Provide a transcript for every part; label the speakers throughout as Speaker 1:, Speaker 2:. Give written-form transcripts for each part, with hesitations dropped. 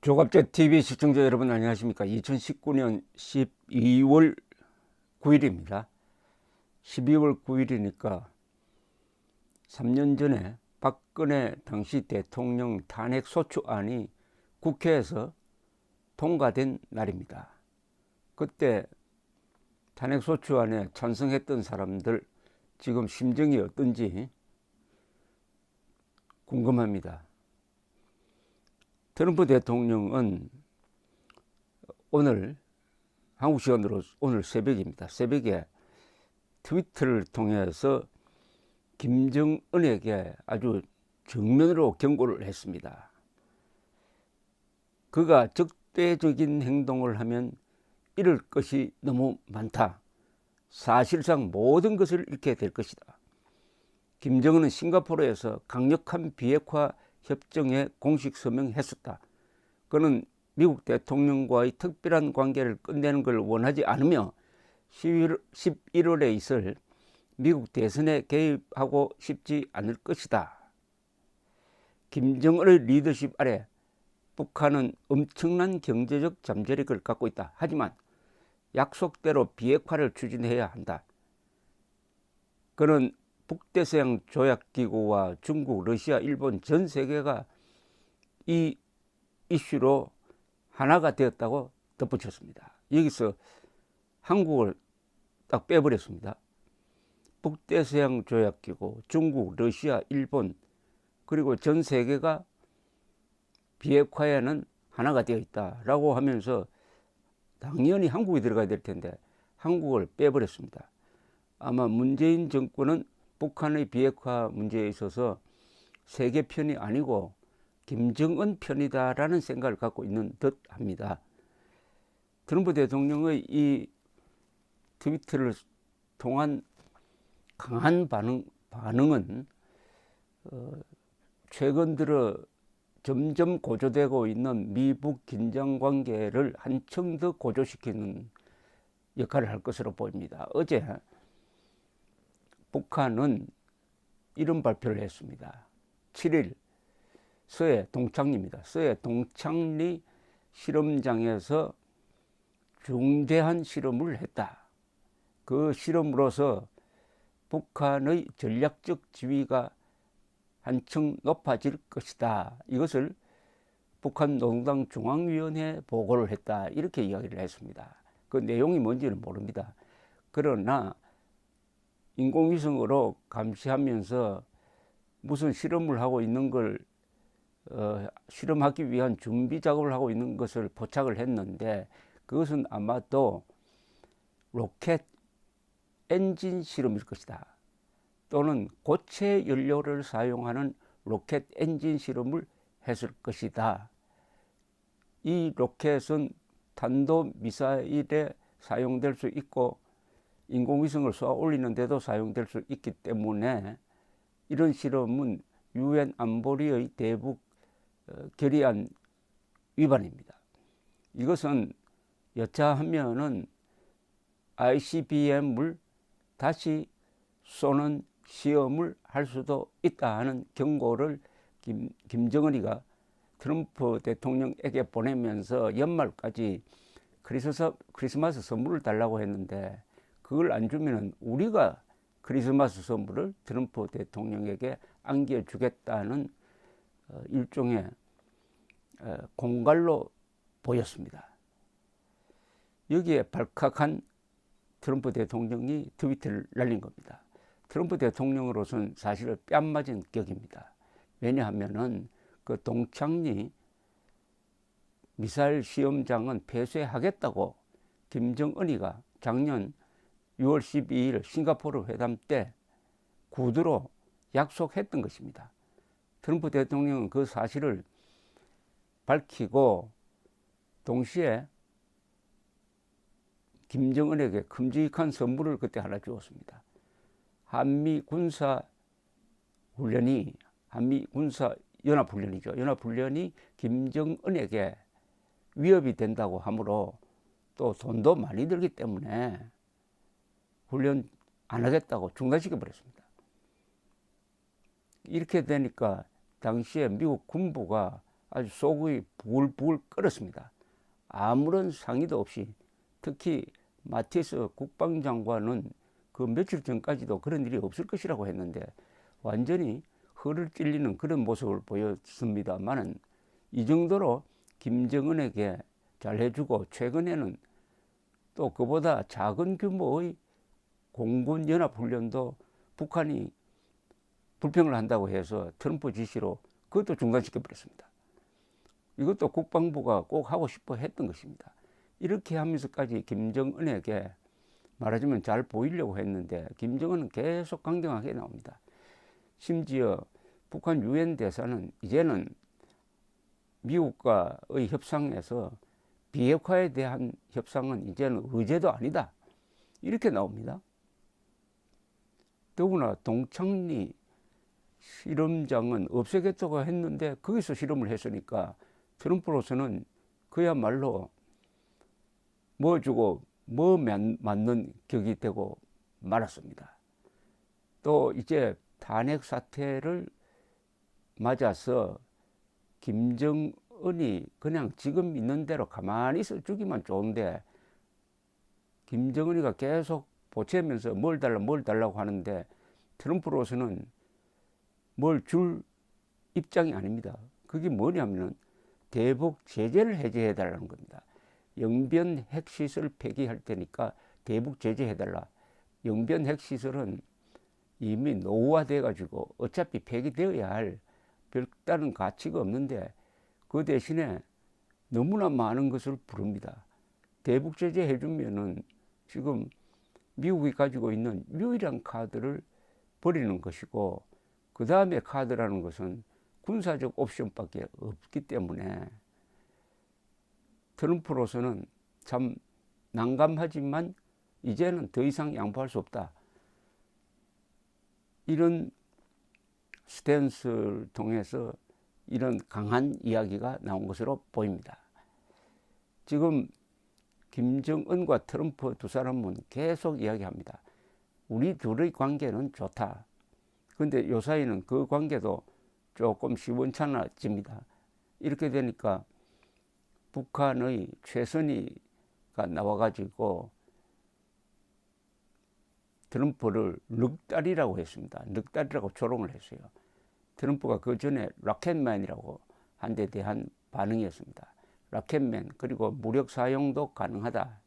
Speaker 1: 조갑제 TV 시청자 여러분 안녕하십니까? 2019년 12월 9일입니다. 12월 9일이니까 3년 전에 박근혜 당시 대통령 탄핵 소추안이 국회에서 통과된 날입니다. 그때 탄핵 소추안에 찬성했던 사람들 지금 심정이 어떤지 궁금합니다. 트럼프 대통령은 오늘 한국 시간으로 오늘 새벽입니다. 새벽에 트위터를 통해서 김정은에게 아주 정면으로 경고를 했습니다. 그가 적대적인 행동을 하면 잃을 것이 너무 많다. 사실상 모든 것을 잃게 될 것이다. 김정은은 싱가포르에서 강력한 비핵화 협정에 공식 서명했었다. 그는 미국 대통령과의 특별한 관계를 끝내는 걸 원하지 않으며 11월에 있을 미국 대선에 개입하고 싶지 않을 것이다. 김정은의 리더십 아래 북한은 엄청난 경제적 잠재력을 갖고 있다. 하지만 약속대로 비핵화를 추진해야 한다. 그는 북대서양 조약기구와 중국, 러시아, 일본 전 세계가 이 이슈로 하나가 되었다고 덧붙였습니다. 여기서 한국을 딱 빼버렸습니다. 북대서양 조약기구, 중국, 러시아, 일본 그리고 전 세계가 비핵화에는 하나가 되어 있다라고 하면서 당연히 한국이 들어가야 될 텐데 한국을 빼버렸습니다. 아마 문재인 정권은 북한의 비핵화 문제에 있어서 세계 편이 아니고 김정은 편이다라는 생각을 갖고 있는 듯 합니다. 트럼프 대통령의 이 트위터를 통한 강한 반응은 최근 들어 점점 고조되고 있는 미북 긴장 관계를 한층 더 고조시키는 역할을 할 것으로 보입니다. 어제 북한은 이런 발표를 했습니다. 7일 서해 동창리입니다. 서해 동창리 실험장에서 중대한 실험을 했다. 그 실험으로서 북한의 전략적 지위가 한층 높아질 것이다. 이것을 북한 노동당 중앙위원회에 보고를 했다. 이렇게 이야기를 했습니다. 그 내용이 뭔지는 모릅니다. 그러나 인공위성으로 감시하면서 무슨 실험을 하고 있는 걸 실험하기 위한 준비 작업을 하고 있는 것을 포착을 했는데 그것은 아마도 로켓 엔진 실험일 것이다. 또는 고체 연료를 사용하는 로켓 엔진 실험을 했을 것이다. 이 로켓은 탄도미사일에 사용될 수 있고 인공위성을 쏘아 올리는 데도 사용될 수 있기 때문에 이런 실험은 유엔 안보리의 대북 결의안 위반입니다. 이것은 여차하면은 ICBM을 다시 쏘는 시험을 할 수도 있다 하는 경고를 김정은이가 트럼프 대통령에게 보내면서 연말까지 크리스마스 선물을 달라고 했는데 그걸 안 주면은 우리가 크리스마스 선물을 트럼프 대통령에게 안겨주겠다는 일종의 공갈로 보였습니다. 여기에 발칵한 트럼프 대통령이 트위터를 날린 겁니다. 트럼프 대통령으로서는 사실 뺨 맞은 격입니다. 왜냐하면은 그 동창리 미사일 시험장은 폐쇄하겠다고 김정은이가 작년 6월 12일 싱가포르 회담 때 구두로 약속했던 것입니다. 트럼프 대통령은 그 사실을 밝히고 동시에 김정은에게 큼직한 선물을 그때 하나 주었습니다. 한미 군사 연합훈련이죠. 연합훈련이 김정은에게 위협이 된다고 하므로 또 돈도 많이 들기 때문에 훈련 안 하겠다고 중단시켜 버렸습니다. 이렇게 되니까 당시에 미국 군부가 아주 속이 부글부글 끓었습니다. 아무런 상의도 없이, 특히 마티스 국방장관은 그 며칠 전까지도 그런 일이 없을 것이라고 했는데 완전히 허를 찔리는 그런 모습을 보였습니다만은, 이 정도로 김정은에게 잘해주고, 최근에는 또 그보다 작은 규모의 공군 연합훈련도 북한이 불평을 한다고 해서 트럼프 지시로 그것도 중단시켜 버렸습니다. 이것도 국방부가 꼭 하고 싶어 했던 것입니다. 이렇게 하면서까지 김정은에게 말하자면 잘 보이려고 했는데 김정은은 계속 강경하게 나옵니다. 심지어 북한 유엔 대사는 이제는 미국과의 협상에서 비핵화에 대한 협상은 이제는 의제도 아니다, 이렇게 나옵니다. 더구나 동창리 실험장은 없애겠다고 했는데 거기서 실험을 했으니까 트럼프로서는 그야말로 뭐 주고 뭐 맞는 격이 되고 말았습니다. 또 이제 탄핵 사태를 맞아서 김정은이 그냥 지금 있는 대로 가만히 있어 주기만 좋은데, 김정은이가 계속 보채면서 뭘 달라고 하는데 트럼프로서는 뭘 줄 입장이 아닙니다. 그게 뭐냐면은 대북 제재를 해제해 달라는 겁니다. 영변 핵시설 폐기할 테니까 대북 제재해 달라. 영변 핵시설은 이미 노후화돼 가지고 어차피 폐기되어야 할 별다른 가치가 없는데 그 대신에 너무나 많은 것을 부릅니다. 대북 제재 해주면은 지금 미국이 가지고 있는 유일한 카드를 버리는 것이고, 그 다음에 카드라는 것은 군사적 옵션밖에 없기 때문에 트럼프로서는 참 난감하지만 이제는 더 이상 양보할 수 없다, 이런 스탠스를 통해서 이런 강한 이야기가 나온 것으로 보입니다. 지금 김정은과 트럼프 두 사람은 계속 이야기합니다. 우리 둘의 관계는 좋다. 그런데 요 사이는 그 관계도 조금 시원찮아집니다. 이렇게 되니까 북한의 최선희가 나와가지고 트럼프를 늑다리라고 했습니다. 늑다리라고 조롱을 했어요. 트럼프가 그 전에 락켓맨이라고 한 데 대한 반응이었습니다. 락켓맨, 그리고 무력 사용도 가능하다.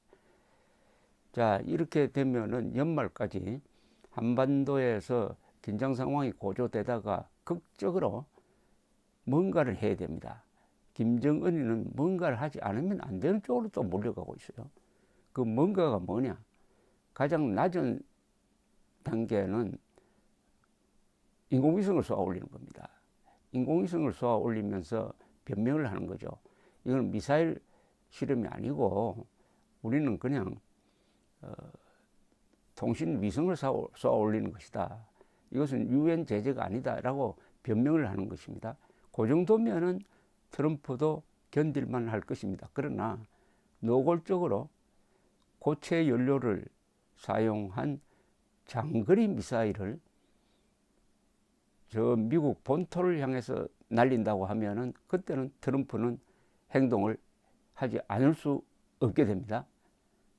Speaker 1: 자, 이렇게 되면은 연말까지 한반도에서 긴장 상황이 고조되다가 극적으로 뭔가를 해야 됩니다. 김정은이는 뭔가를 하지 않으면 안 되는 쪽으로 또 몰려가고 있어요. 그 뭔가가 뭐냐? 가장 낮은 단계는 인공위성을 쏘아 올리는 겁니다. 인공위성을 쏘아 올리면서 변명을 하는 거죠. 이건 미사일 실험이 아니고 우리는 그냥 통신 위성을 쏘아 올리는 것이다. 이것은 유엔 제재가 아니다라고 변명을 하는 것입니다. 그 정도면은 트럼프도 견딜만 할 것입니다. 그러나 노골적으로 고체 연료를 사용한 장거리 미사일을 저 미국 본토를 향해서 날린다고 하면은 그때는 트럼프는 행동을 하지 않을 수 없게 됩니다.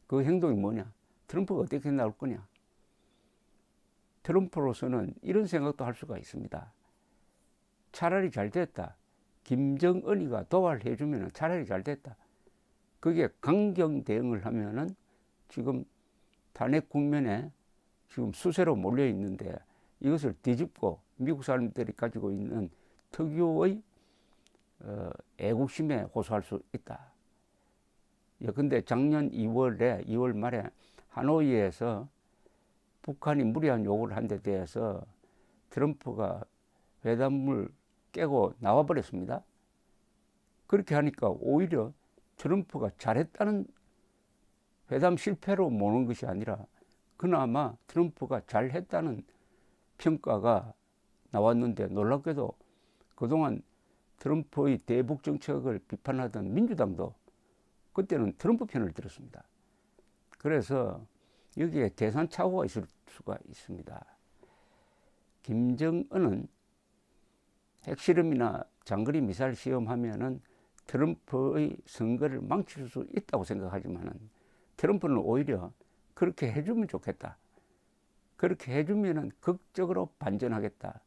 Speaker 1: 그 행동이 뭐냐? 트럼프가 어떻게 나올 거냐? 트럼프로서는 이런 생각도 할 수가 있습니다. 차라리 잘 됐다. 김정은이가 도발을 해주면 차라리 잘 됐다. 그게 강경 대응을 하면은 지금 탄핵 국면에 지금 수세로 몰려 있는데 이것을 뒤집고 미국 사람들이 가지고 있는 특유의 애국심에 호소할 수 있다. 근데 작년 2월 말에 하노이에서 북한이 무리한 요구를 한 데 대해서 트럼프가 회담을 깨고 나와버렸습니다. 그렇게 하니까 오히려 트럼프가 잘했다는, 회담 실패로 모는 것이 아니라 그나마 트럼프가 잘했다는 평가가 나왔는데, 놀랍게도 그동안 트럼프의 대북 정책을 비판하던 민주당도 그때는 트럼프 편을 들었습니다. 그래서 여기에 계산착오가 있을 수가 있습니다. 김정은은 핵실험이나 장거리 미사일 시험하면은 트럼프의 선거를 망칠 수 있다고 생각하지만은 트럼프는 오히려 그렇게 해주면 좋겠다. 그렇게 해주면은 극적으로 반전하겠다.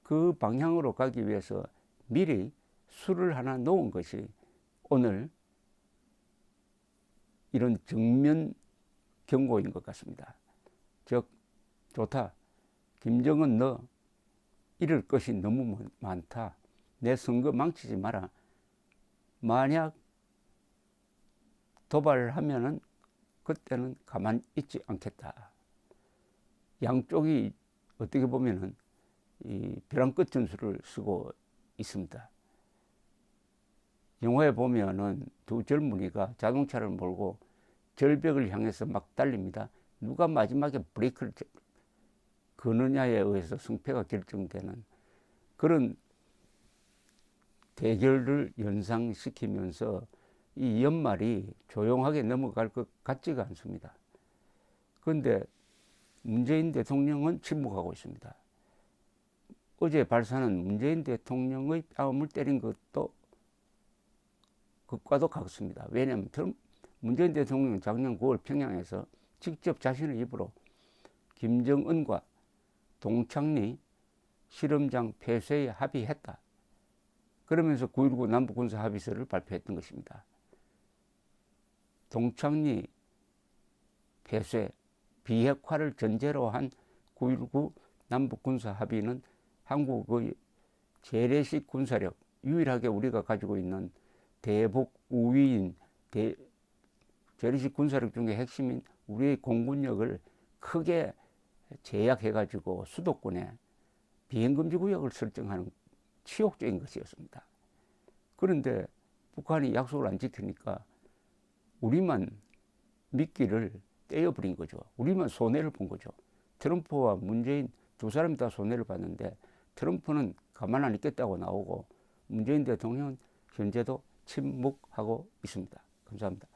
Speaker 1: 그 방향으로 가기 위해서 미리 수를 하나 놓은 것이 오늘 이런 정면 경고인 것 같습니다. 즉, 좋다. 김정은 너 잃을 것이 너무 많다. 내 선거 망치지 마라. 만약 도발을 하면은 그때는 가만히 있지 않겠다. 양쪽이 어떻게 보면은 이 벼랑 끝 전술을 쓰고 있습니다. 영화에 보면은 두 젊은이가 자동차를 몰고 절벽을 향해서 막 달립니다. 누가 마지막에 브레이크를 거느냐에 의해서 승패가 결정되는 그런 대결을 연상시키면서 이 연말이 조용하게 넘어갈 것 같지가 않습니다. 그런데 문재인 대통령은 침묵하고 있습니다. 어제 발사는 문재인 대통령의 뺨을 때린 것도 그과도 같습니다. 왜냐하면 문재인 대통령은 작년 9월 평양에서 직접 자신의 입으로 김정은과 동창리 실험장 폐쇄에 합의했다. 그러면서 9.19 남북군사 합의서를 발표했던 것입니다. 동창리 폐쇄, 비핵화를 전제로 한 9.19 남북군사 합의는 한국의 재래식 군사력, 유일하게 우리가 가지고 있는 대북 우위인 재래식 군사력 중에 핵심인 우리의 공군력을 크게 제약해가지고 수도권에 비행금지 구역을 설정하는 치욕적인 것이었습니다. 그런데 북한이 약속을 안 지키니까 우리만 미끼를 떼어버린 거죠. 우리만 손해를 본 거죠. 트럼프와 문재인 두 사람이 다 손해를 봤는데 트럼프는 가만 안 있겠다고 나오고 문재인 대통령은 현재도 침묵하고 있습니다. 감사합니다.